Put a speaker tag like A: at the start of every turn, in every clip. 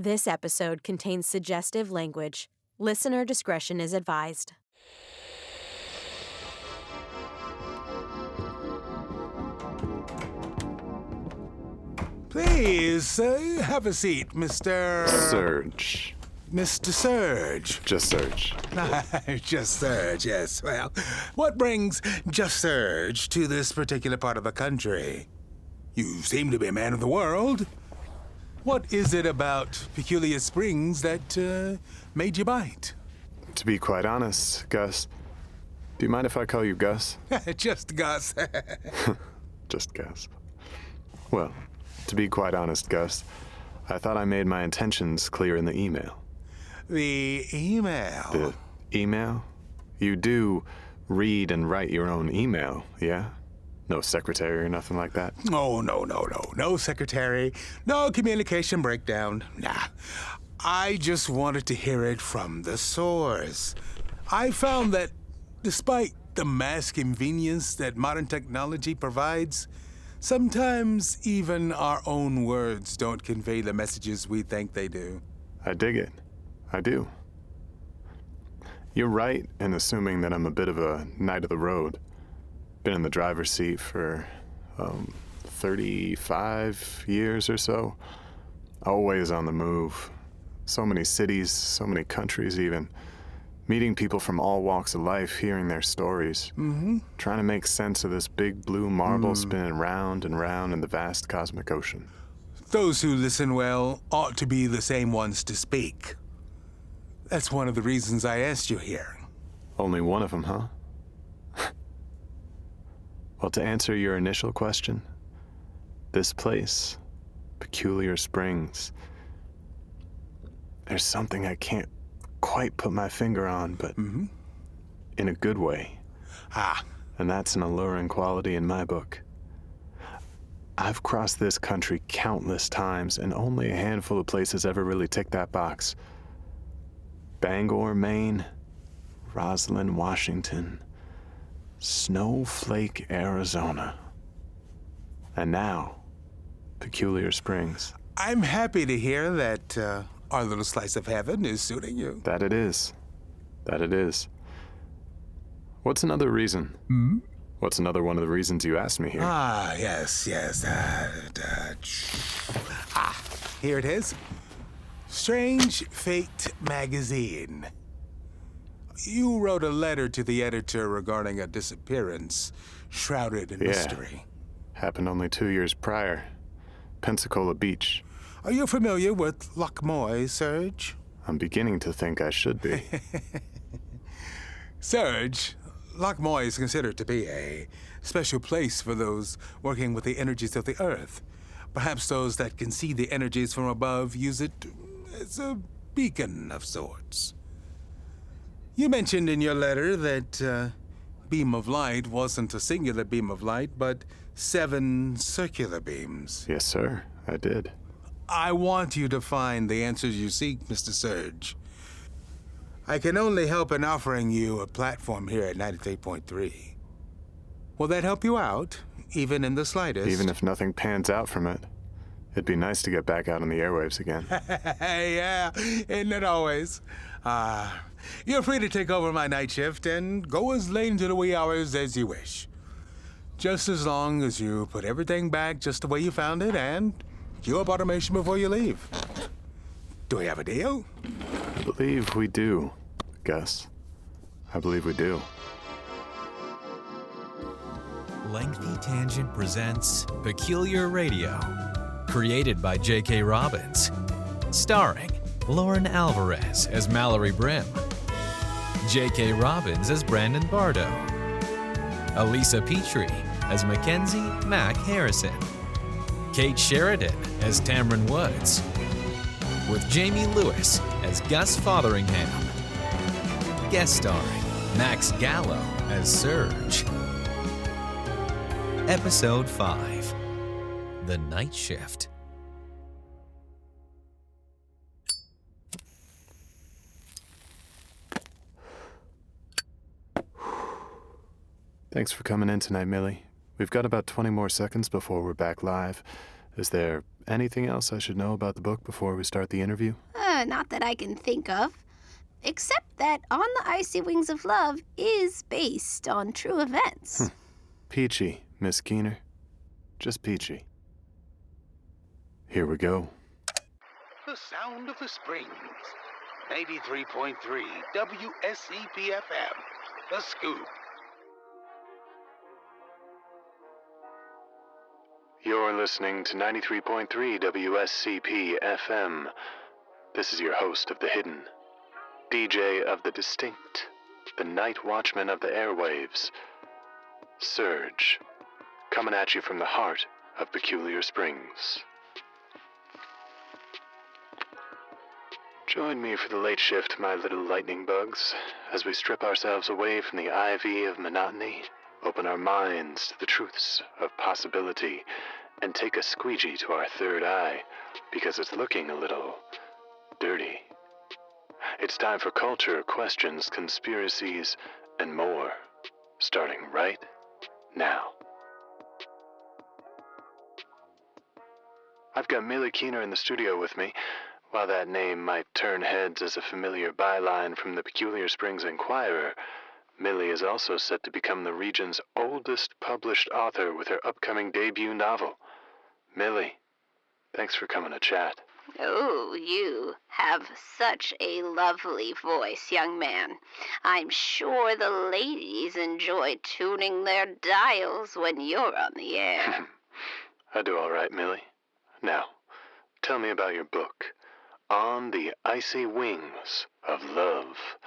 A: This episode contains suggestive language. Listener discretion is advised.
B: Please, have a seat, Mr.
C: Serge.
B: Mr. Serge.
C: Just Serge.
B: Just Serge, yes. Well, what brings Just Serge to this particular part of the country? You seem to be a man of the world. What is it about Peculiar Springs that made you bite?
C: To be quite honest, Gus, do you mind if I call you Gus?
B: Just Gus.
C: Just Gus. Well, to be quite honest, Gus, I thought I made my intentions clear in the email.
B: The email?
C: The email? You do read and write your own email, yeah? No secretary or nothing like that?
B: Oh, no. No secretary. No communication breakdown. Nah. I just wanted to hear it from the source. I found that despite the mass convenience that modern technology provides, sometimes even our own words don't convey the messages we think they do.
C: I dig it. I do. You're right in assuming that I'm a bit of a knight of the road. Been in the driver's seat for 35 years or so. Always on the move. So many cities, so many countries even. Meeting people from all walks of life, hearing their stories. Trying to make sense of this big blue marble spinning round and round in the vast cosmic ocean.
B: Those who listen well ought to be the same ones to speak. That's one of the reasons I asked you here.
C: Only one of them, huh? Well, to answer your initial question, this place, Peculiar Springs, there's something I can't quite put my finger on, but in a good way. And that's an alluring quality in my book. I've crossed this country countless times, and only a handful of places ever really tick that box. Bangor, Maine, Roslyn, Washington, Snowflake, Arizona, and now, Peculiar Springs.
B: I'm happy to hear that our little slice of heaven is suiting you.
C: That it is. That it is. What's another reason? What's another one of the reasons you asked me here?
B: Yes. Here it is. Strange Fate magazine. You wrote a letter to the editor regarding a disappearance shrouded in mystery.
C: Happened only 2 years prior. Pensacola Beach.
B: Are you familiar with Loch Mohs, Serge?
C: I'm beginning to think I should be.
B: Serge, Loch Mohs is considered to be a special place for those working with the energies of the earth. Perhaps those that can see the energies from above use it as a beacon of sorts. You mentioned in your letter that beam of light wasn't a singular beam of light, but 7 circular beams.
C: Yes, sir, I did.
B: I want you to find the answers you seek, Mr. Serge. I can only help in offering you a platform here at 93.3. Will that help you out, even in the slightest?
C: Even if nothing pans out from it, it'd be nice to get back out on the airwaves again.
B: Yeah, isn't it always? You're free to take over my night shift and go as late into the wee hours as you wish. Just as long as you put everything back just the way you found it and queue up automation before you leave. Do we have a deal?
C: I believe we do, Gus. I believe we do.
D: Lengthy Tangent presents Peculiar Radio, created by J.K. Robbins, starring Lauryn Alvarez as Mallory Brimm, J.K. Robbins as Brandon Bardo, Alyssa Petrey as Mackenzie Mack Harrison, Kate Sheridan as Tamryn Woods, with Jamey Lewis as Gus Fotheringham, guest starring Max Gallo as Serge. Episode 5, The Night Shift.
C: Thanks for coming in tonight, Millie. We've got about 20 more seconds before we're back live. Is there anything else I should know about the book before we start the interview?
E: Not that I can think of. Except that On the Icy Wings of Love is based on true events.
C: Peachy, Miss Keener. Just peachy. Here we go.
F: The sound of the springs. 93.3 WSCP-FM. The Scoop.
C: You're listening to 93.3 WSCP-FM. This is your host of The Hidden, DJ of the Distinct, the Night Watchman of the airwaves, Serge, coming at you from the heart of Peculiar Springs. Join me for the late shift, my little lightning bugs, as we strip ourselves away from the ivy of monotony, open our minds to the truths of possibility, and take a squeegee to our third eye, because it's looking a little dirty. It's time for culture, questions, conspiracies, and more, starting right now. I've got Millie Keener in the studio with me. While that name might turn heads as a familiar byline from the Peculiar Springs Inquirer, Millie is also set to become the region's oldest published author with her upcoming debut novel. Millie, thanks for coming to chat.
E: Oh, you have such a lovely voice, young man. I'm sure the ladies enjoy tuning their dials when you're on the air.
C: I do all right, Millie. Now, tell me about your book, On the Icy Wings of Love.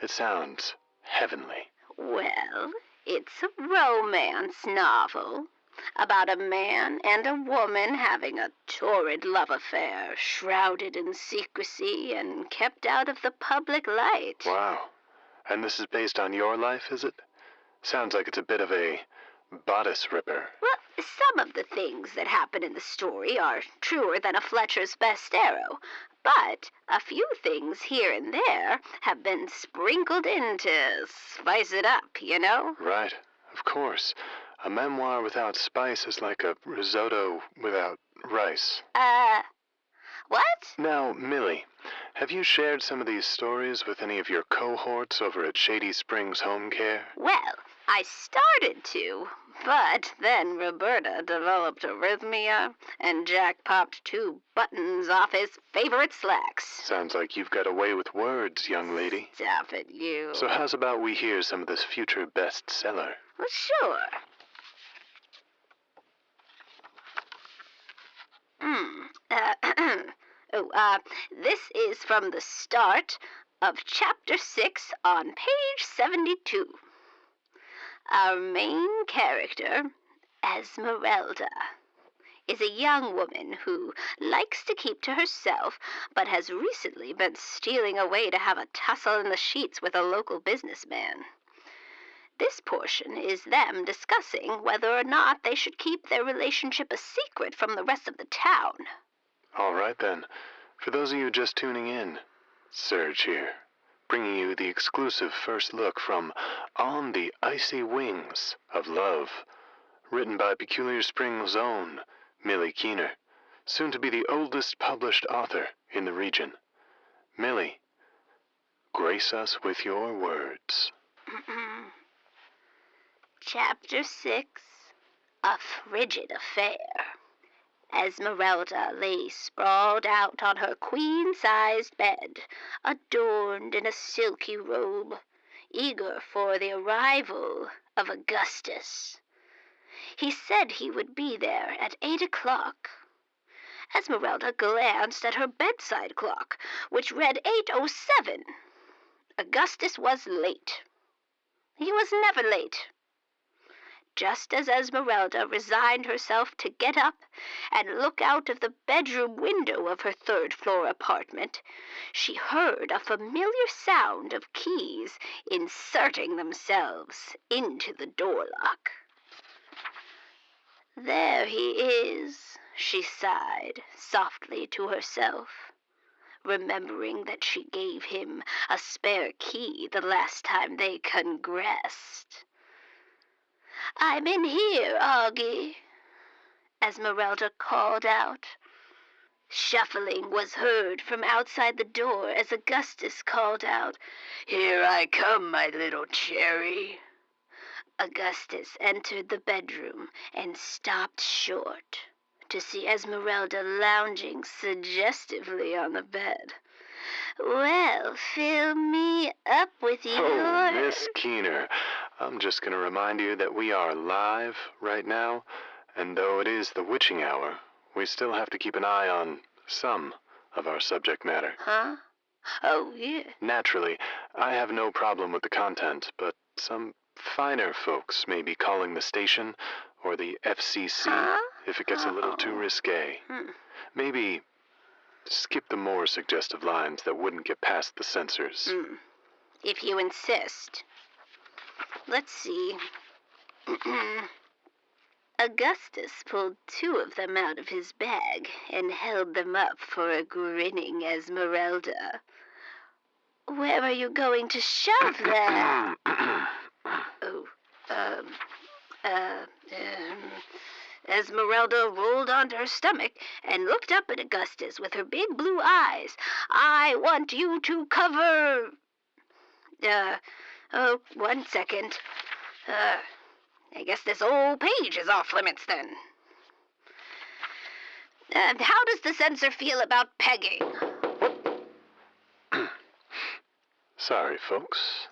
C: It sounds heavenly.
E: Well, it's a romance novel about a man and a woman having a torrid love affair, shrouded in secrecy and kept out of the public light.
C: Wow. And this is based on your life, is it? Sounds like it's a bit of a bodice ripper.
E: Well, some of the things that happen in the story are truer than a Fletcher's best arrow, but a few things here and there have been sprinkled in to spice it up, you know?
C: Right, of course. A memoir without spice is like a risotto without rice.
E: What?
C: Now, Millie, have you shared some of these stories with any of your cohorts over at Shady Springs Home Care?
E: Well, I started to, but then Roberta developed arrhythmia, and Jack popped 2 buttons off his favorite slacks.
C: Sounds like you've got a way with words, young lady.
E: Stop it, you.
C: So how's about we hear some of this future bestseller?
E: Well, sure. This is from the start of Chapter 6 on page 72. Our main character, Esmeralda, is a young woman who likes to keep to herself, but has recently been stealing away to have a tussle in the sheets with a local businessman. This portion is them discussing whether or not they should keep their relationship a secret from the rest of the town.
C: All right, then. For those of you just tuning in, Serge here, bringing you the exclusive first look from On the Icy Wings of Love, written by Peculiar Springs' own Millie Keener, soon to be the oldest published author in the region. Millie, grace us with your words.
E: Chapter 6, A Frigid Affair. Esmeralda lay sprawled out on her queen-sized bed, adorned in a silky robe, eager for the arrival of Augustus. He said he would be there at 8 o'clock. Esmeralda glanced at her bedside clock, which read 8:07. Augustus was late. He was never late. Just as Esmeralda resigned herself to get up and look out of the bedroom window of her third-floor apartment, she heard a familiar sound of keys inserting themselves into the door lock. "There he is," she sighed softly to herself, remembering that she gave him a spare key the last time they congressed. "I'm in here, Augie." Esmeralda called out. Shuffling was heard from outside the door as Augustus called out, "Here I come, my little cherry." Augustus entered the bedroom and stopped short to see Esmeralda lounging suggestively on the bed. "Well, fill me up with your..."
C: Oh, Miss Keener, I'm just going to remind you that we are live right now, and though it is the witching hour, we still have to keep an eye on some of our subject matter.
E: Huh? Oh, yeah.
C: Naturally, I have no problem with the content, but some finer folks may be calling the station or the FCC if it gets a little too risque. Maybe skip the more suggestive lines that wouldn't get past the censors.
E: If you insist. Let's see. Augustus pulled 2 of them out of his bag and held them up for a grinning Esmeralda. "Where are you going to shove that?" Esmeralda rolled onto her stomach and looked up at Augustus with her big blue eyes. "I want you to cover..." 1 second. I guess this whole page is off limits then. How does the censor feel about pegging?
C: Sorry, folks.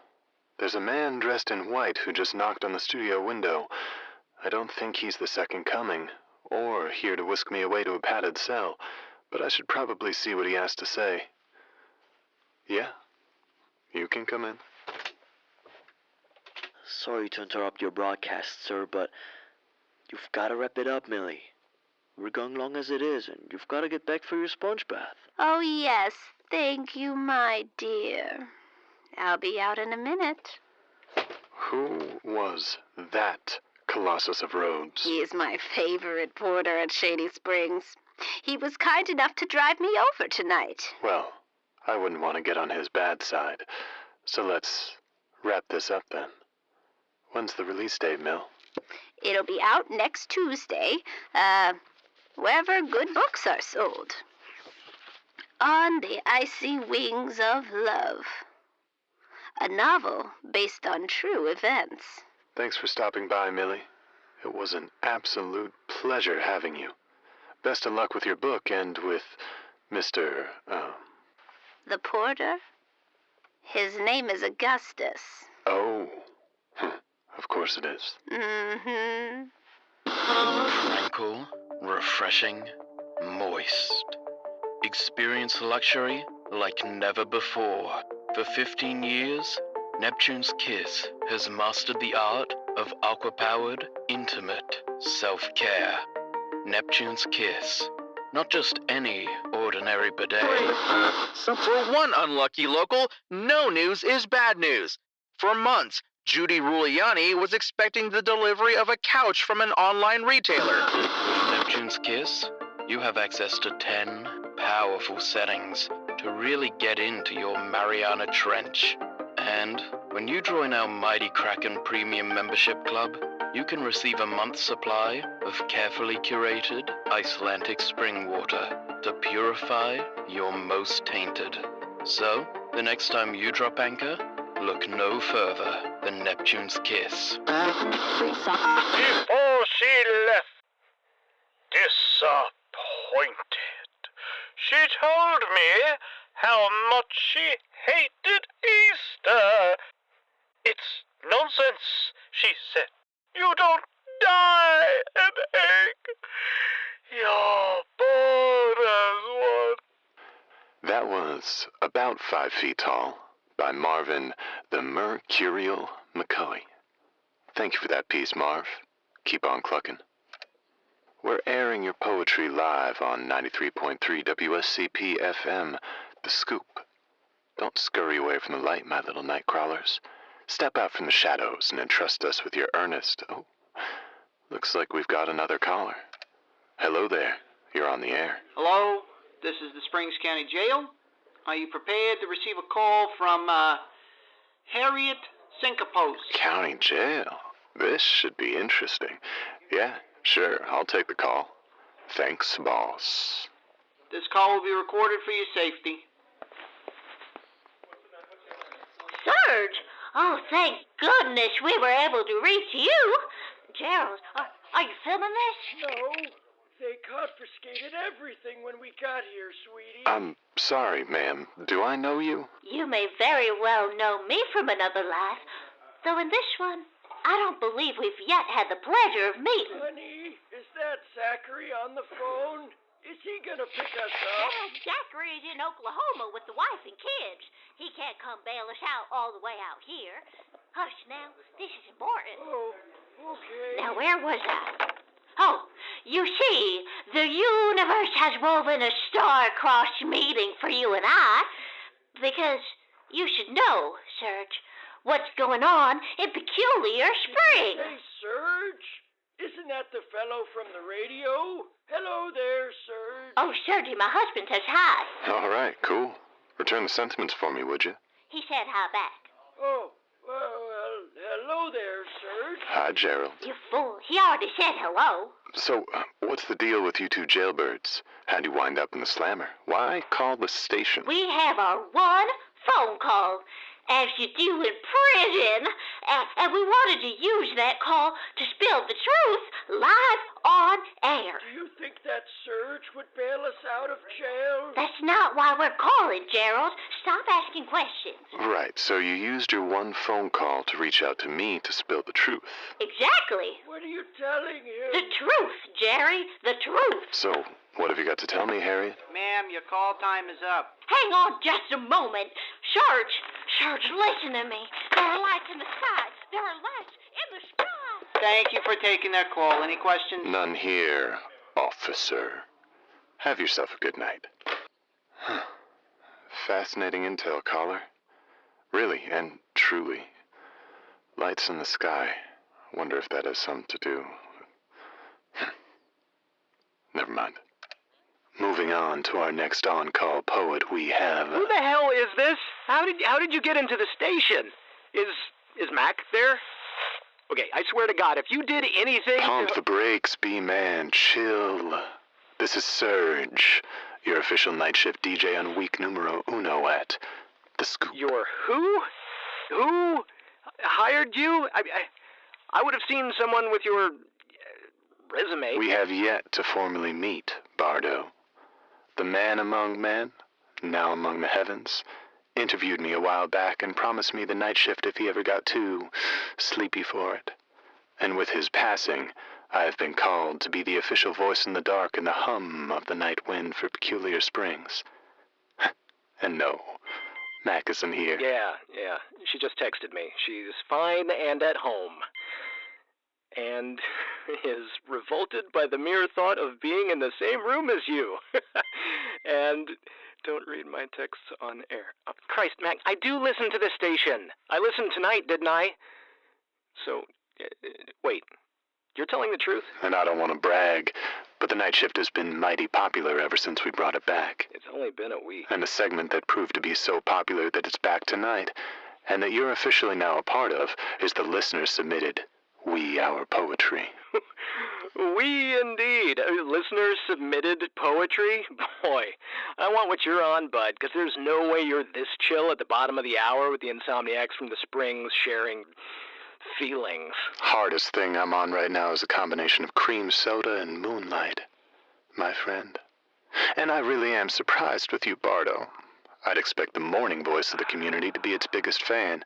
C: There's a man dressed in white who just knocked on the studio window. I don't think he's the second coming, or here to whisk me away to a padded cell, but I should probably see what he has to say. Yeah, you can come in.
G: Sorry to interrupt your broadcast, sir, but you've got to wrap it up, Millie. We're going long as it is, and you've got to get back for your sponge bath.
E: Oh, yes. Thank you, my dear. I'll be out in a minute.
C: Who was that Colossus of Rhodes?
E: He is my favorite porter at Shady Springs. He was kind enough to drive me over tonight.
C: Well, I wouldn't want to get on his bad side, so let's wrap this up then. When's the release date, Mill?
E: It'll be out next Tuesday, wherever good books are sold. On the Icy Wings of Love. A novel based on true events.
C: Thanks for stopping by, Millie. It was an absolute pleasure having you. Best of luck with your book and with Mr.
E: The porter? His name is Augustus.
C: Oh. Of course it is.
E: Mm-hmm.
H: Tranquil, refreshing, moist. Experience luxury like never before. For 15 years, Neptune's Kiss has mastered the art of aqua-powered, intimate self-care. Neptune's Kiss. Not just any ordinary bidet.
I: For one unlucky local, no news is bad news. For months, Judy Ruliani was expecting the delivery of a couch from an online retailer.
H: With Neptune's Kiss, you have access to 10 powerful settings to really get into your Mariana Trench. And when you join our Mighty Kraken Premium Membership Club, you can receive a month's supply of carefully curated Icelandic spring water to purify your most tainted. So, the next time you drop anchor, look no further than Neptune's Kiss.
J: Before she left, disappointed, she told me how much she hated Easter. It's nonsense, she said. You don't die an egg. You're born as one.
C: That was about 5 feet tall, by Marvin the Mercurial McCully. Thank you for that piece, Marv. Keep on clucking. We're airing your poetry live on 93.3 WSCP FM, The Scoop. Don't scurry away from the light, my little night crawlers. Step out from the shadows and entrust us with your earnest... Oh, looks like we've got another caller. Hello there. You're on the air.
K: Hello, this is the Springs County Jail. Are you prepared to receive a call from, Harriet Syncopos?
C: County Jail? This should be interesting. Yeah, sure, I'll take the call. Thanks, boss.
K: This call will be recorded for your safety.
E: Serge! Oh, thank goodness we were able to reach you. Gerald, are you filming this?
J: No. They confiscated everything when we got here, sweetie.
C: I'm sorry, ma'am. Do I know you?
E: You may very well know me from another life, though in this one, I don't believe we've yet had the pleasure of meeting.
J: Honey, is that Zachary on the phone? Is he gonna pick us up?
E: Well, Zachary is in Oklahoma with the wife and kids. He can't come bail us out all the way out here. Hush now, this is important.
J: Oh, okay.
E: Now, where was I? Oh, you see, the universe has woven a star-crossed meeting for you and I, because you should know, Serge, what's going on in Peculiar Springs.
J: Hey, Serge? Isn't that the fellow from the radio? Hello there, Serge.
E: Oh, Serge, my husband says hi.
C: All right, cool. Return the sentiments for me, would you?
E: He said hi back.
J: Oh, well, hello there, Serge.
C: Hi, Gerald.
E: You fool, he already said hello.
C: So, what's the deal with you two jailbirds? How'd you wind up in the slammer? Why call the station?
E: We have our one phone call, as you do in prison, and we wanted to use that call to spill the truth live on air.
J: Do you think that Serge would bail us out of jail?
E: That's not why we're calling, Gerald. Stop asking questions.
C: Right, so you used your one phone call to reach out to me to spill the truth.
E: Exactly.
J: What are you telling him?
E: The truth, Jerry, the truth.
C: So, what have you got to tell me, Harriet?
K: Ma'am, your call time is up.
E: Hang on just a moment. Serge, listen to me. There are lights in the sky. There are lights in the sky.
K: Thank you for taking that call. Any questions?
C: None here, officer. Have yourself a good night. Fascinating intel, caller. Really and truly. Lights in the sky. Wonder if that has something to do. Never mind. Moving on to our next on-call poet, we have...
I: Who the hell is this? How did you get into the station? Is Mack there? Okay, I swear to God, if you did anything...
C: Pump the brakes, B-man. Chill. This is Serge, your official night shift DJ on week numero uno at The Scoop.
I: Your who? Who hired you? I would have seen someone with your resume.
C: We have yet to formally meet, Bardo. The man among men, now among the heavens, interviewed me a while back and promised me the night shift if he ever got too sleepy for it. And with his passing, I have been called to be the official voice in the dark and the hum of the night wind for Peculiar Springs. And no, Mack isn't here.
I: Yeah. She just texted me. She's fine and at home. And is revolted by the mere thought of being in the same room as you. And don't read my texts on air. Oh, Christ, Mack, I do listen to this station. I listened tonight, didn't I? So, wait, you're telling the truth?
C: And I don't want to brag, but the night shift has been mighty popular ever since we brought it back.
I: It's only been a week.
C: And a segment that proved to be so popular that it's back tonight, and that you're officially now a part of, is the listener-submitted We Our Poetry.
I: We indeed. Listeners submitted poetry? Boy, I want what you're on, bud, because there's no way you're this chill at the bottom of the hour with the insomniacs from the Springs sharing feelings.
C: Hardest thing I'm on right now is a combination of cream soda and moonlight, my friend. And I really am surprised with you, Bardo. I'd expect the morning voice of the community to be its biggest fan.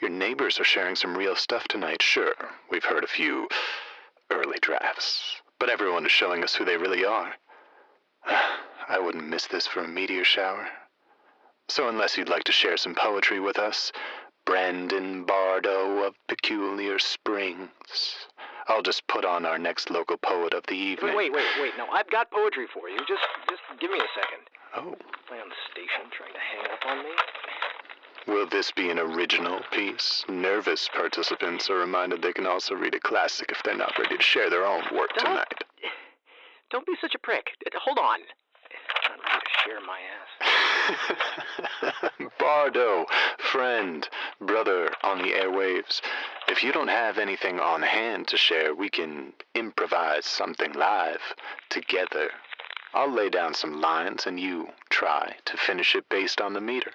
C: Your neighbors are sharing some real stuff tonight, sure. We've heard a few early drafts, but everyone is showing us who they really are. I wouldn't miss this for a meteor shower. So unless you'd like to share some poetry with us, Brandon Bardo of Peculiar Springs, I'll just put on our next local poet of the evening.
I: Wait. No, I've got poetry for you. Just give me a second.
C: Oh.
I: Play on the station trying to hang up on me.
C: Will this be an original piece? Nervous participants are reminded they can also read a classic if they're not ready to share their own work tonight.
I: Don't be such a prick. Hold on. I'm trying to share my ass.
C: Bardo, friend, brother on the airwaves, If you don't have anything on hand to share, we can improvise something live together. I'll lay down some lines and you try to finish it based on the meter.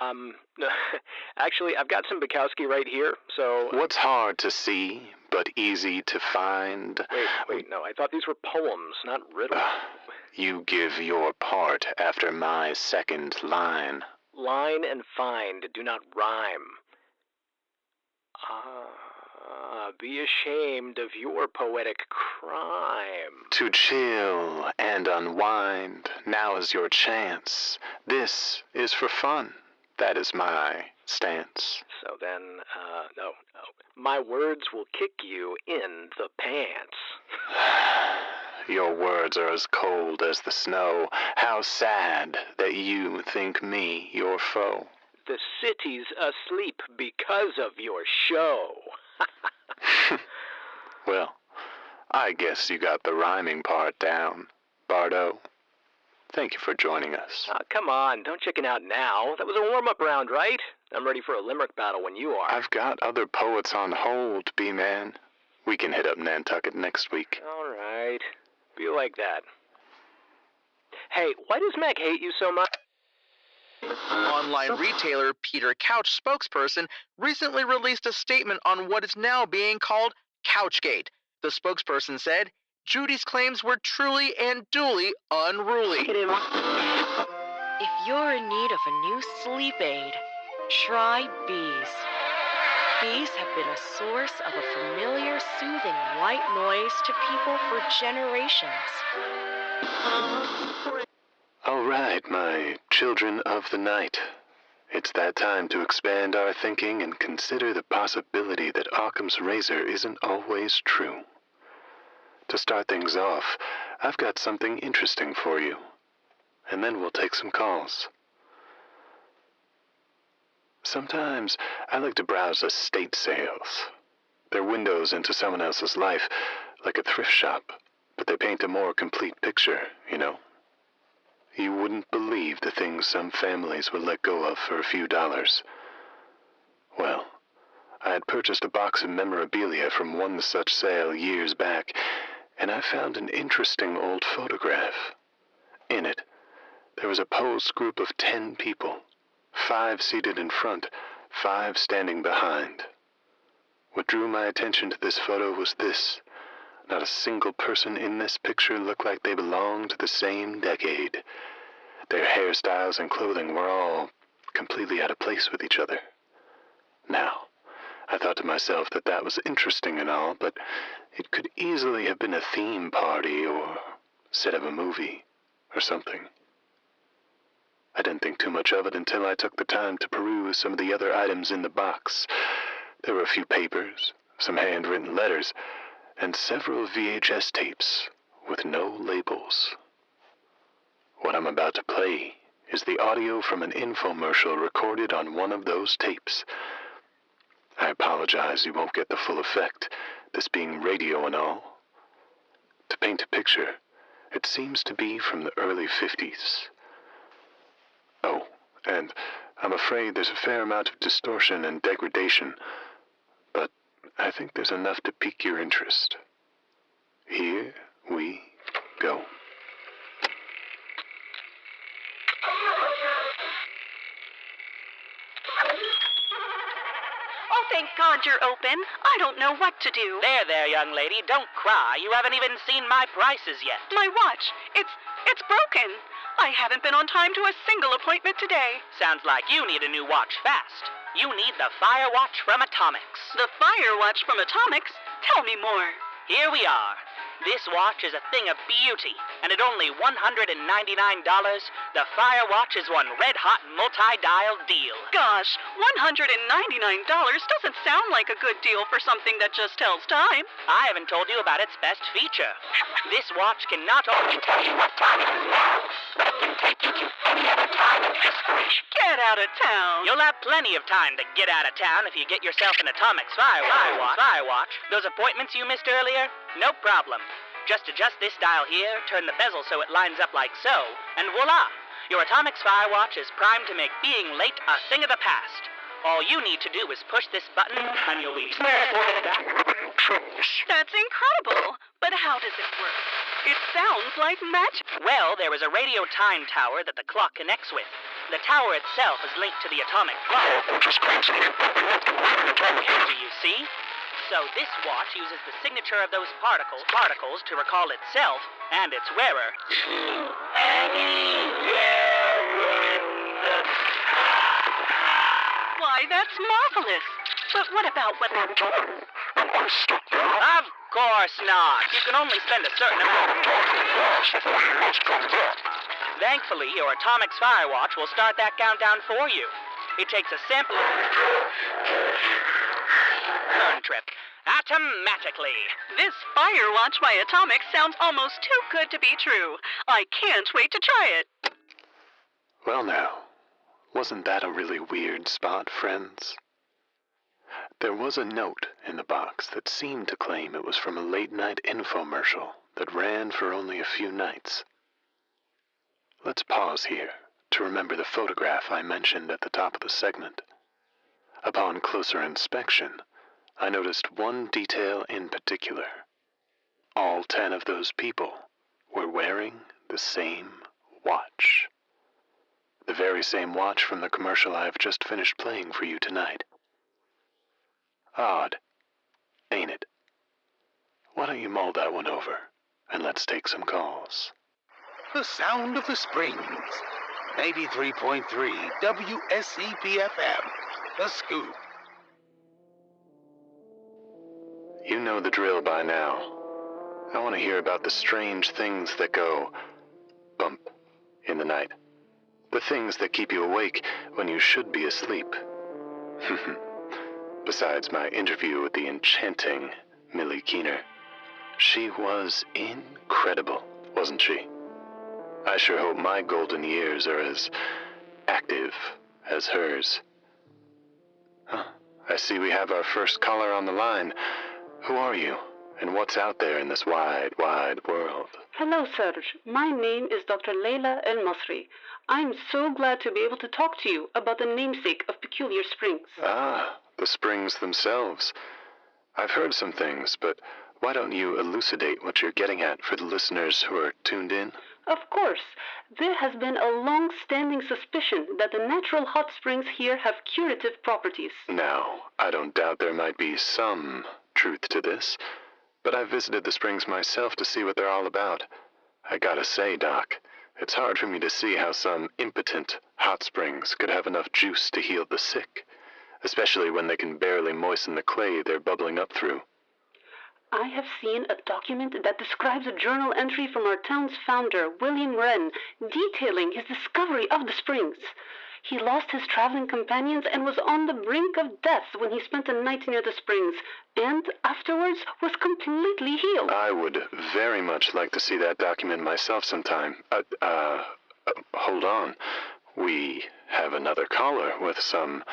I: Actually, I've got some Bukowski right here, so...
C: What's hard to see, but easy to find?
I: Wait, no, I thought these were poems, not riddles.
C: You give your part after my second line.
I: Line and find do not rhyme. Be ashamed of your poetic crime.
C: To chill and unwind, now is your chance. This is for fun. That is my stance.
I: So then, no. My words will kick you in the pants.
C: Your words are as cold as the snow. How sad that you think me your foe.
I: The city's asleep because of your show.
C: Well, I guess you got the rhyming part down, Bardo. Thank you for joining us.
I: Come on, don't chicken out now. That was a warm-up round, right? I'm ready for a limerick battle when you are.
C: I've got other poets on hold, B-Man. We can hit up Nantucket next week.
I: All right. Be like that. Hey, why does Mack hate you so much?
L: Online retailer Peter Couch spokesperson recently released a statement on what is now being called Couchgate. The spokesperson said, Judy's claims were truly and duly unruly.
M: If you're in need of a new sleep aid, try bees. Bees have been a source of a familiar, soothing white noise to people for generations.
C: All right, my children of the night. It's that time to expand our thinking and consider the possibility that Occam's razor isn't always true. To start things off, I've got something interesting for you, and then we'll take some calls. Sometimes I like to browse estate sales. They're windows into someone else's life, like a thrift shop, but they paint a more complete picture, you know. You wouldn't believe the things some families will let go of for a few dollars. Well, I had purchased a box of memorabilia from one such sale years back, and I found an interesting old photograph. In it, there was a posed group of 10 people, 5 seated in front, 5 standing behind. What drew my attention to this photo was this. Not a single person in this picture looked like they belonged to the same decade. Their hairstyles and clothing were all completely out of place with each other. Now, I thought to myself that that was interesting and all, but it could easily have been a theme party or set of a movie or something. I didn't think too much of it until I took the time to peruse some of the other items in the box. There were a few papers, some handwritten letters, and several VHS tapes with no labels. What I'm about to play is the audio from an infomercial recorded on one of those tapes. I apologize you won't get the full effect, this being radio and all. To paint a picture, it seems to be from the early 50s. Oh, and I'm afraid there's a fair amount of distortion and degradation, but I think there's enough to pique your interest. Here we go.
N: Oh, thank God you're open. I don't know what to do.
O: There, young lady. Don't cry. You haven't even seen my prices yet.
N: My watch. It's broken. I haven't been on time to a single appointment today.
O: Sounds like you need a new watch fast. You need the Fire Watch from Atomics.
N: The Fire Watch from Atomics? Tell me more.
O: Here we are. This watch is a thing of beauty, and at only $199, the Fire Watch is one red-hot multi-dial deal.
N: Gosh, $199 doesn't sound like a good deal for something that just tells time.
O: I haven't told you about its best feature. This watch can not only tell you what time it is, but it can take you to any other time in history.
N: Get out of town.
O: You'll have plenty of time to get out of town if you get yourself an Atomics Fire Watch. Those appointments you missed earlier? No problem. Just adjust this dial here, turn the bezel so it lines up like so, and voila! Your Atomics Fire Watch is primed to make being late a thing of the past. All you need to do is push this button, and you'll be transported back.
N: That's incredible. But how does it work? It sounds like magic.
O: Well, there is a radio time tower that the clock connects with. The tower itself is linked to the atomic clock. Do you see? So this watch uses the signature of those particles to recall itself and its wearer.
N: Why, that's marvelous. But what about what...
O: Of course not. You can only spend a certain amount. Thankfully, your atomic spy watch will start that countdown for you. It takes a sample of turn trip automatically.
N: This fire watch by Atomic sounds almost too good to be true. I can't wait to try it.
C: Well now, wasn't that a really weird spot, friends? There was a note in the box that seemed to claim it was from a late-night infomercial that ran for only a few nights. Let's pause here to remember the photograph I mentioned at the top of the segment. Upon closer inspection, I noticed one detail in particular. All 10 of those people were wearing the same watch. The very same watch from the commercial I have just finished playing for you tonight. Odd, ain't it? Why don't you mull that one over, and let's take some calls.
F: The sound of the springs. 93.3 WSEP-FM. The Scoop.
C: You know the drill by now. I want to hear about the strange things that go bump in the night. The things that keep you awake when you should be asleep. Besides my interview with the enchanting Millie Keener. She was incredible, wasn't she? I sure hope my golden years are as active as hers. Huh, I see we have our first caller on the line. Who are you, and what's out there in this wide, wide world?
P: Hello, Serge. My name is Dr. Leila Al-Masry. I'm so glad to be able to talk to you about the namesake of Peculiar Springs.
C: Ah, the springs themselves. I've heard some things, but why don't you elucidate what you're getting at for the listeners who are tuned in?
P: Of course. There has been a long-standing suspicion that the natural hot springs here have curative properties.
C: Now, I don't doubt there might be some truth to this, but I've visited the springs myself to see what they're all about. I gotta say, Doc, it's hard for me to see how some impotent hot springs could have enough juice to heal the sick, especially when they can barely moisten the clay they're bubbling up through.
P: I have seen a document that describes a journal entry from our town's founder, William Wren, detailing his discovery of the springs. He lost his traveling companions and was on the brink of death when he spent a night near the springs, and afterwards was completely healed.
C: I would very much like to see that document myself sometime. Hold on. We have another caller with some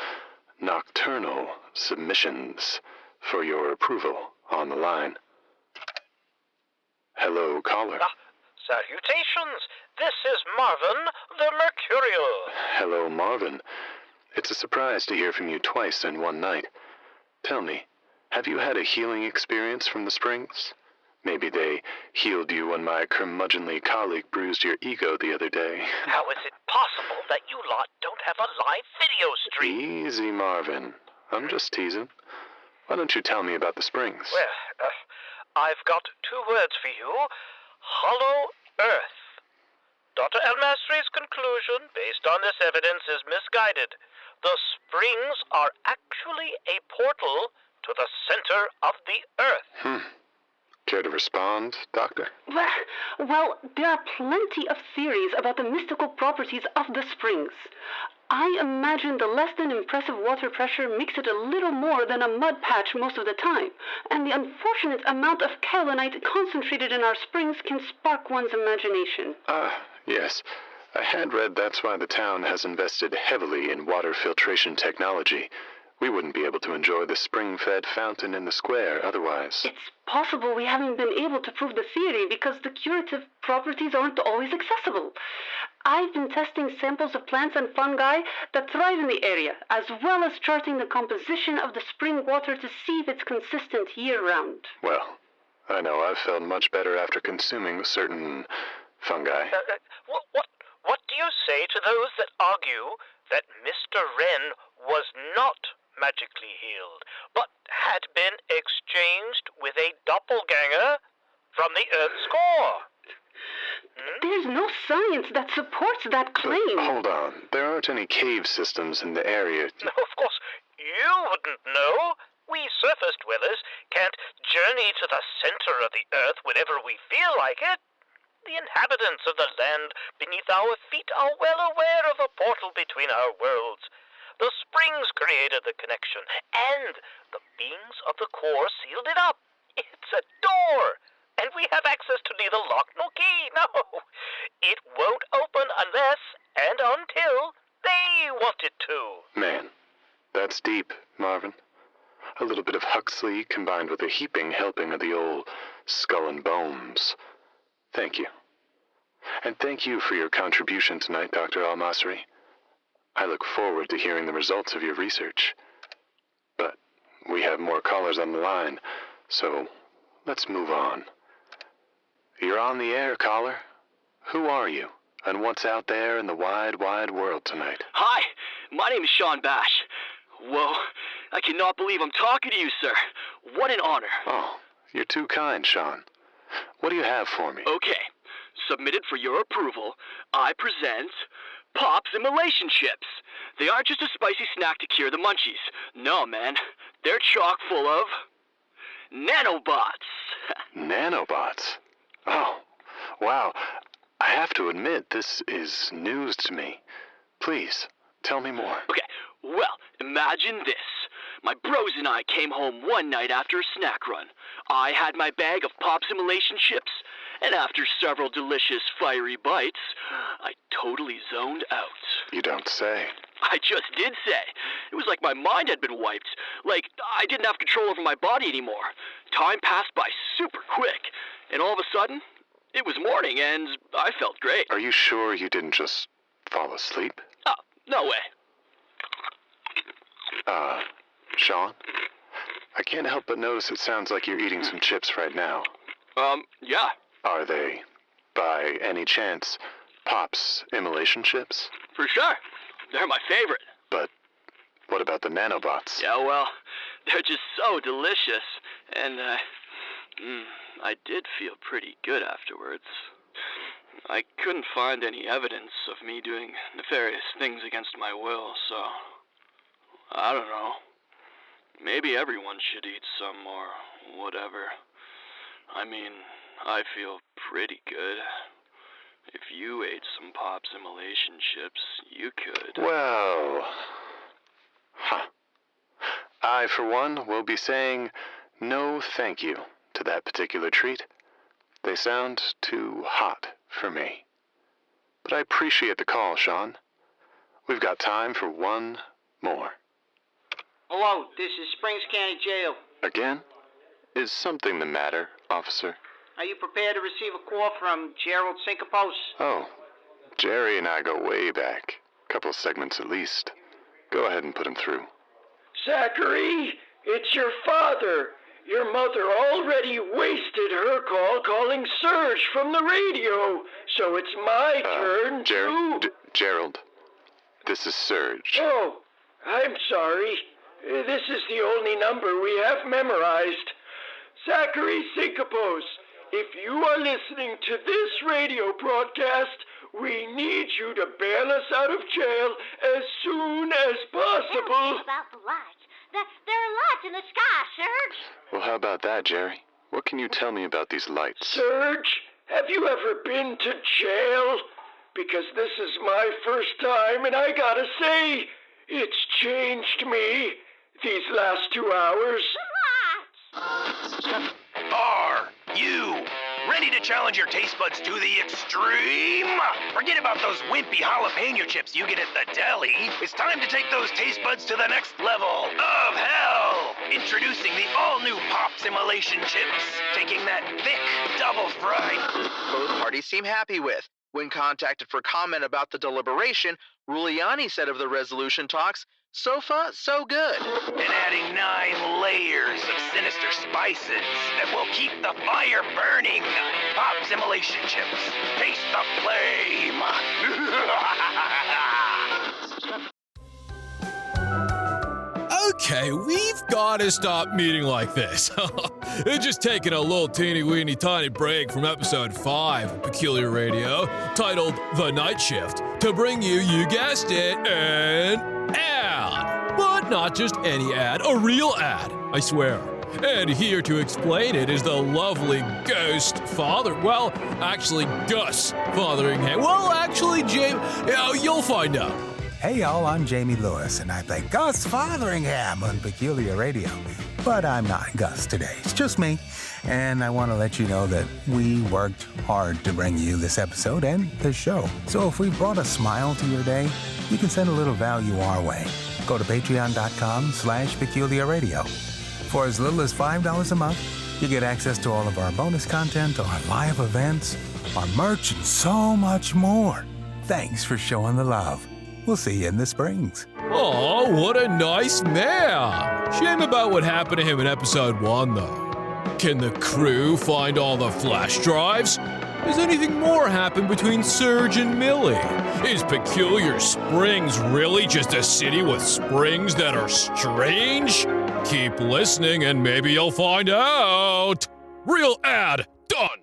C: nocturnal submissions for your approval on the line. Hello, caller.
Q: Salutations. This is Marvin, the Mercurial.
C: Hello, Marvin. It's a surprise to hear from you twice in one night. Tell me, have you had a healing experience from the springs? Maybe they healed you when my curmudgeonly colleague bruised your ego the other day.
Q: How is it possible that you lot don't have a live video stream?
C: Easy, Marvin. I'm just teasing. Why don't you tell me about the springs?
Q: Well, I've got 2 words for you. Hollow Earth. Dr. Al-Masry's conclusion, based on this evidence, is misguided. The springs are actually a portal to the center of the Earth.
C: Care to respond, Doctor?
P: Well, there are plenty of theories about the mystical properties of the springs. I imagine the less than impressive water pressure makes it a little more than a mud patch most of the time, and the unfortunate amount of kaolinite concentrated in our springs can spark one's imagination.
C: Yes. I had read that's why the town has invested heavily in water filtration technology. We wouldn't be able to enjoy the spring-fed fountain in the square otherwise.
P: It's possible we haven't been able to prove the theory because the curative properties aren't always accessible. I've been testing samples of plants and fungi that thrive in the area, as well as charting the composition of the spring water to see if it's consistent year-round.
C: Well, I know I've felt much better after consuming certain fungi.
Q: What do you say to those that argue that Mr. Wren was not magically healed, but had been exchanged with a doppelganger from the Earth's core?
P: There's no science that supports that claim.
C: But hold on. There aren't any cave systems in the area.
Q: No, of course, you wouldn't know. We surface dwellers can't journey to the center of the Earth whenever we feel like it. The inhabitants of the land beneath our feet are well aware of a portal between our worlds. The springs created the connection, and the beings of the core sealed it up. It's a door, and we have access to neither lock nor key. No, it won't open unless and until they want it to.
C: Man, that's deep, Marvin. A little bit of Huxley combined with a heaping helping of the old skull and bones. Thank you. And thank you for your contribution tonight, Dr. Al-Masry. I look forward to hearing the results of your research. But we have more callers on the line, so let's move on. You're on the air, caller. Who are you, and what's out there in the wide, wide world tonight?
R: Hi, my name is Sean Bash. Whoa, I cannot believe I'm talking to you, sir. What an honor.
C: Oh, you're too kind, Sean. What do you have for me?
R: Okay, submitted for your approval, I present Pops and Relationships. They aren't just a spicy snack to cure the munchies. No, man, they're chock full of nanobots.
C: Nanobots? Oh, wow. I have to admit, this is news to me. Please, tell me more.
R: Okay, well, imagine this. My bros and I came home one night after a snack run. I had my bag of Pops and Relationships, and after several delicious, fiery bites, I totally zoned out.
C: You don't say.
R: I just did say. It was like my mind had been wiped. Like I didn't have control over my body anymore. Time passed by super quick, and all of a sudden, it was morning, and I felt great.
C: Are you sure you didn't just fall asleep?
R: Oh, no way.
C: Sean? I can't help but notice it sounds like you're eating some chips right now.
R: Yeah.
C: Are they, by any chance, Pops Immolation chips?
R: For sure. They're my favorite.
C: But what about the nanobots?
R: Yeah, well, they're just so delicious. And, I did feel pretty good afterwards. I couldn't find any evidence of me doing nefarious things against my will, so I don't know. Maybe everyone should eat some or whatever. I mean, I feel pretty good. If you ate some Pops Immolation chips, you could.
C: Well, I, for one, will be saying no thank you to that particular treat. They sound too hot for me. But I appreciate the call, Sean. We've got time for one more.
K: Hello, this is Springs County Jail.
C: Again? Is something the matter, officer?
K: Are you prepared to receive a call from Gerald Syncopos?
C: Oh, Jerry and I go way back. Couple segments at least. Go ahead and put him through.
J: Zachary, it's your father. Your mother already wasted her call calling Serge from the radio, so it's my turn to...
C: Gerald, this is Serge.
J: Oh, I'm sorry. This is the only number we have memorized. Zachary Syncopos, if you are listening to this radio broadcast, we need you to bail us out of jail as soon as possible.
E: About the lights. There are lights in the sky, Serge.
C: Well, how about that, Jerry? What can you tell me about these lights?
J: Serge, have you ever been to jail? Because this is my first time, and I gotta say, it's changed me these last 2 hours.
F: Are you ready to challenge your taste buds to the extreme? Forget about those wimpy jalapeno chips you get at the deli. It's time to take those taste buds to the next level of hell. Introducing the all-new Pops Immolation chips. Taking that thick, double-fried...
L: Both parties seem happy with. When contacted for comment about the deliberation, Ruliani said of the resolution talks, "So far, so good."
F: And adding 9 layers of sinister spices that will keep the fire burning. Pop simulation chips. Taste the flame.
S: Okay, we've got to stop meeting like this. It's just taking a little teeny tiny break from episode 5 of Peculiar Radio, titled The Night Shift, to bring you guessed it, an ad. But not just any ad, a real ad, I swear. And here to explain it is the lovely Gus Fotheringham. Well, actually, Jamey, you'll find out.
B: Hey y'all, I'm Jamey Lewis, and I play Gus Fotheringham on Peculiar Radio. But I'm not Gus today, it's just me. And I want to let you know that we worked hard to bring you this episode and this show. So if we brought a smile to your day, you can send a little value our way. Go to patreon.com/Peculiar Radio. For as little as $5 a month, you get access to all of our bonus content, our live events, our merch, and so much more. Thanks for showing the love. We'll see you in the Springs.
S: Oh, what a nice man. Shame about what happened to him in episode 1, though. Can the crew find all the flash drives? Does anything more happen between Serge and Millie? Is Peculiar Springs really just a city with springs that are strange? Keep listening and maybe you'll find out. Real ad, done.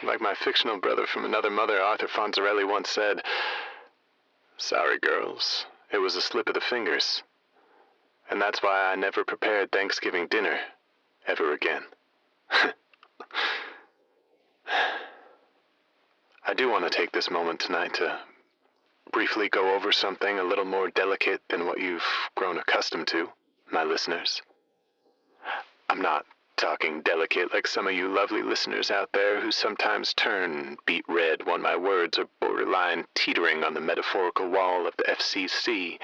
C: Like my fictional brother from another mother, Arthur Fonzarelli, once said, "Sorry, girls, it was a slip of the fingers. And that's why I never prepared Thanksgiving dinner ever again." I do want to take this moment tonight to briefly go over something a little more delicate than what you've grown accustomed to, my listeners. I'm not talking delicate like some of you lovely listeners out there who sometimes turn beet red when my words are borderline teetering on the metaphorical wall of the FCC.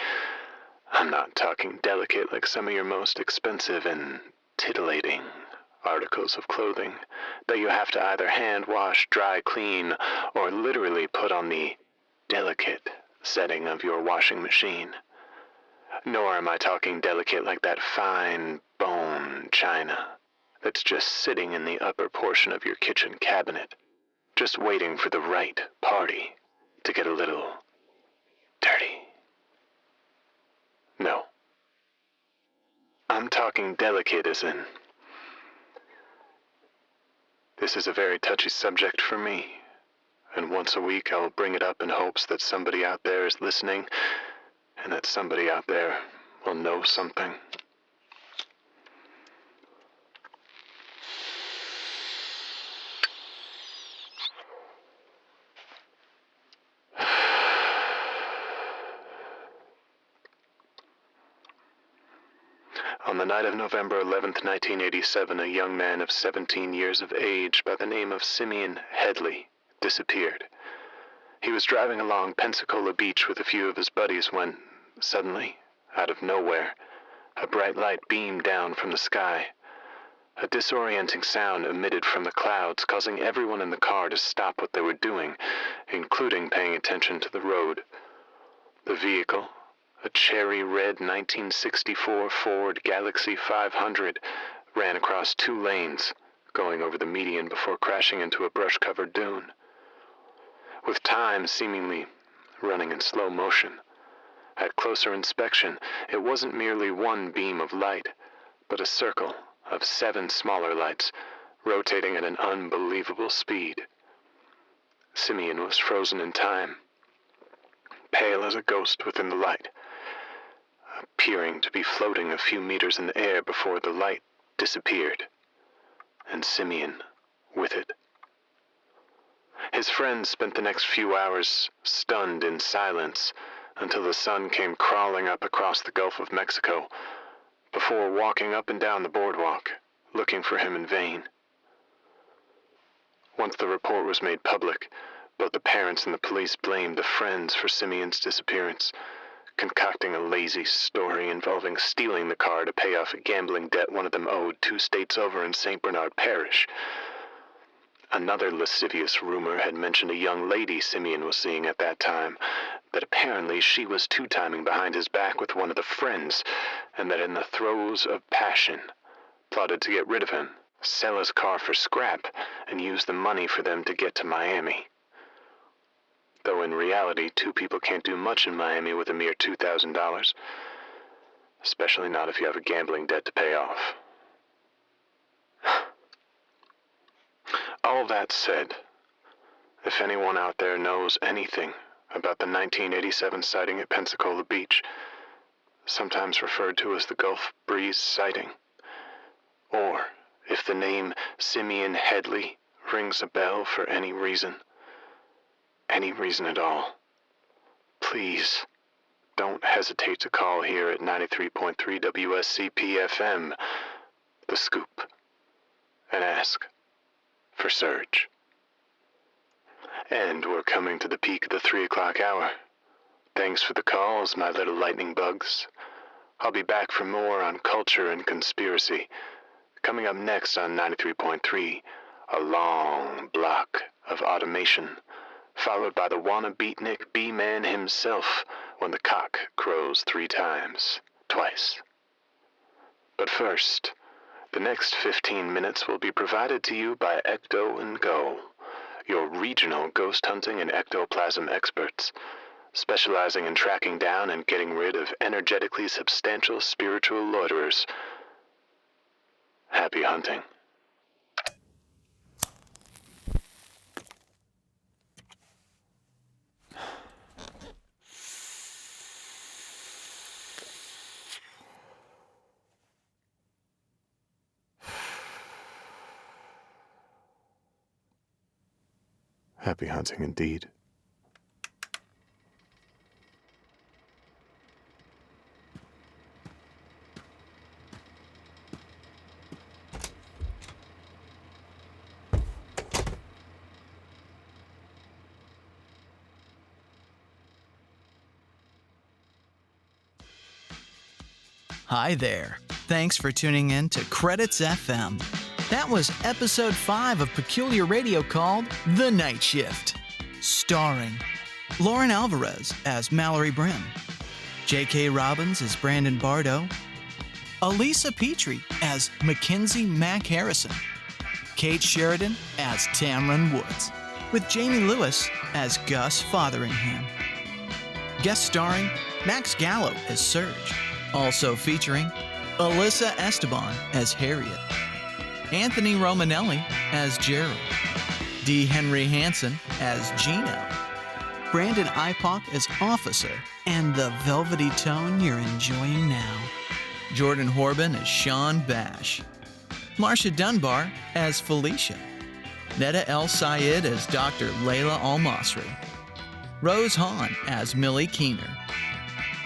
C: I'm not talking delicate like some of your most expensive and titillating articles of clothing that you have to either hand wash, dry clean, or literally put on the delicate setting of your washing machine. Nor am I talking delicate like that fine bone china that's just sitting in the upper portion of your kitchen cabinet, just waiting for the right party to get a little dirty. No. I'm talking delicate as in, this is a very touchy subject for me, and once a week I will bring it up in hopes that somebody out there is listening, and that somebody out there will know something. On the night of November 11th, 1987, a young man of 17 years of age by the name of Simeon Headley disappeared. He was driving along Pensacola Beach with a few of his buddies when, suddenly, out of nowhere, a bright light beamed down from the sky. A disorienting sound emitted from the clouds, causing everyone in the car to stop what they were doing, including paying attention to the road. The vehicle, a cherry red 1964 Ford Galaxy 500, ran across 2 lanes, going over the median before crashing into a brush-covered dune. With time seemingly running in slow motion, at closer inspection, it wasn't merely one beam of light, but a circle of 7 smaller lights, rotating at an unbelievable speed. Simeon was frozen in time, pale as a ghost within the light, appearing to be floating a few meters in the air before the light disappeared, and Simeon with it. His friends spent the next few hours stunned in silence until the sun came crawling up across the Gulf of Mexico, before walking up and down the boardwalk, looking for him in vain. Once the report was made public, both the parents and the police blamed the friends for Simeon's disappearance, concocting a lazy story involving stealing the car to pay off a gambling debt one of them owed 2 states over in St. Bernard Parish. Another lascivious rumor had mentioned a young lady Simeon was seeing at that time, that apparently she was two-timing behind his back with one of the friends, and that in the throes of passion, plotted to get rid of him, sell his car for scrap, and use the money for them to get to Miami. Though in reality, two people can't do much in Miami with a mere $2,000, especially not if you have a gambling debt to pay off. All that said, if anyone out there knows anything about the 1987 sighting at Pensacola Beach, sometimes referred to as the Gulf Breeze sighting, or if the name Simeon Headley rings a bell for any reason at all, please don't hesitate to call here at 93.3 WSCP-FM, The Scoop, and ask for Serge. And we're coming to the peak of the 3 o'clock hour. Thanks for the calls, my little lightning bugs. I'll be back for more on culture and conspiracy. Coming up next on 93.3, a long block of automation, followed by the wanna beatnik B-man himself when the cock crows 3 times, twice. But first, the next 15 minutes will be provided to you by Ecto & Go, your regional ghost hunting and ectoplasm experts, specializing in tracking down and getting rid of energetically substantial spiritual loiterers. Happy hunting. Happy hunting indeed.
T: Hi there. Thanks for tuning in to Credits FM. That was episode 5 of Peculiar Radio called The Nightshift, starring Lauryn Alvarez as Mallory Brimm, J.K. Robbins as Brandon Bardo, Alyssa Petrey as Mackenzie Mack Harrison, Kate Sheridan as Tamryn Woods, with Jamey Lewis as Gus Fotheringham. Guest starring Max Gallo as Serge, also featuring Alyssa Esteban as Harriet, Anthony Romanelli as Gerald, D. Henry Hanson as Geno, Brandon Ipock as Officer, and the velvety tone you're enjoying now, Jordan Horban as Sean Bash, Marcia Dunbar as Felicia, Neda El Sayed as Dr. Layla Al-Masry, Rose Hahn as Millie Keener,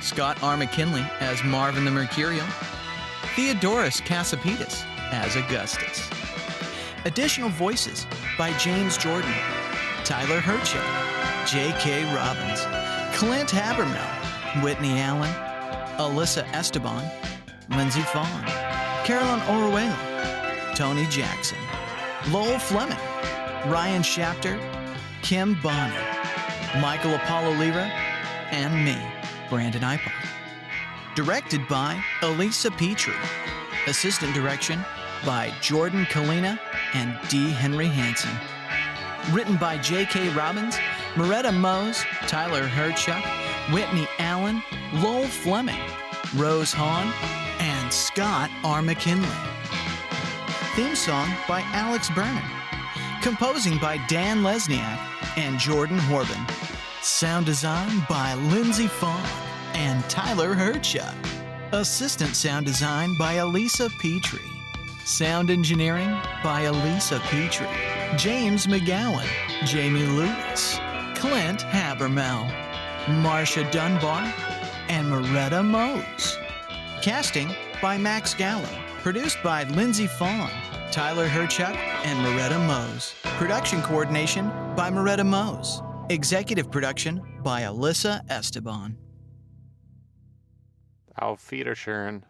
T: Scott R. McKinley as Marvin the Mercurial, Theodorus Cassipetus as Augustus. Additional voices by James Jordan, Tyler Hyrchuk, J.K. Robbins, Clint Habermel, Whitney Allen, Alyssa Esteban, Lindsay Fawn, Carolyn Oruelo, Tony Jackson, Lowell Fleming, Ryan Shapter, Kim Bonney, Michael Apollo Lira, and me, Brandon Ipock. Directed by Alyssa Petrey. Assistant direction by Jordan Kalina and D. Henry Hanson. Written by J.K. Robbins, Merete Mohs, Tyler Hyrchuk, Whitney Allen, Lowell Fleming, Rose Hahn, and Scott R. McKinley. Theme song by Alex Burnham. Composing by Dan Lesniak and Jordan Horban. Sound design by Lindsay Fawn and Tyler Hyrchuk. Assistant sound design by Alyssa Petrey. Sound engineering by Alyssa Petrey. James McGowan, Jamey Lewis, Clint Habermel, Marcia Dunbar, and Merete Mohs. Casting by Max Gallo. Produced by Lindsay Fawn, Tyler Hyrchuk, and Merete Mohs. Production coordination by Merete Mohs. Executive production by Alyssa Esteban.
U: Auf Wiedersehen.